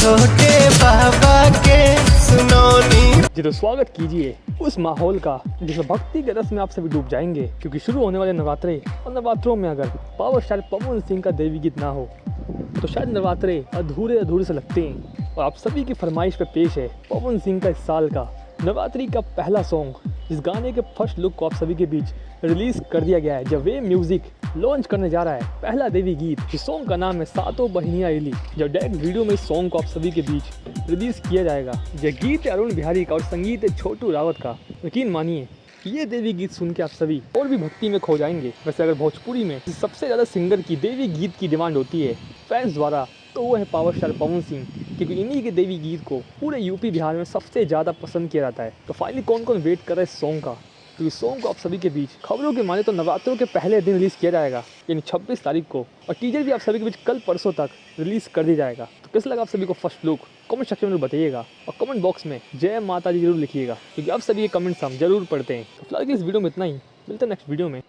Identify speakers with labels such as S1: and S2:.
S1: छोटे बाबा के सुनौनी।
S2: जी तो स्वागत कीजिए उस माहौल का जिसमें भक्ति के रस में आप सभी डूब जाएंगे, क्योंकि शुरू होने वाले नवरात्रे और नवरात्रों में अगर पावर स्टार पवन सिंह का देवी गीत ना हो तो शायद नवरात्रे अधूरे अधूरे से लगते हैं। और आप सभी की फरमाइश पे पेश है पवन सिंह का इस साल का नवरात्रि का पहला सॉन्ग। इस गाने के फर्स्ट लुक को आप सभी के बीच रिलीज कर दिया गया है, जब वे म्यूजिक लॉन्च करने जा रहा है पहला देवी गीत। इस सॉन्ग का नाम है सातों बहिनिया इली। जब डायरेक्ट वीडियो में इस सॉन्ग को आप सभी के बीच रिलीज किया जाएगा। यह गीत है अरुण बिहारी का और संगीत है छोटू रावत का। यकीन मानिए ये देवी गीत सुन के आप सभी और भी भक्ति में खो जाएंगे। वैसे अगर भोजपुरी में सबसे ज़्यादा सिंगर की देवी गीत की डिमांड होती है फैंस द्वारा तो वो है पावर स्टार पवन सिंह, क्योंकि इन्हीं के देवी गीत को पूरे यूपी बिहार में सबसे ज़्यादा पसंद किया जाता है। तो फाइनली कौन कौन वेट कर रहा है इस सॉन्ग का, क्योंकि सॉन्ग को आप सभी के बीच खबरों के माने तो नवरात्रों के पहले दिन रिलीज़ किया जाएगा, यानी 26 तारीख को। और टीजर भी आप सभी के बीच कल परसों तक रिलीज़ कर दी जाएगा। तो कैसा लगा आप सभी को फर्स्ट लुक, कमेंट सेक्शन में बताइएगा और कमेंट बॉक्स में जय माता दी जरूर लिखिएगा, क्योंकि आप सभी ये कमेंट्स हम जरूर पढ़ते हैं। तो फिलहाल इस वीडियो में इतना ही, मिलते हैं नेक्स्ट वीडियो में।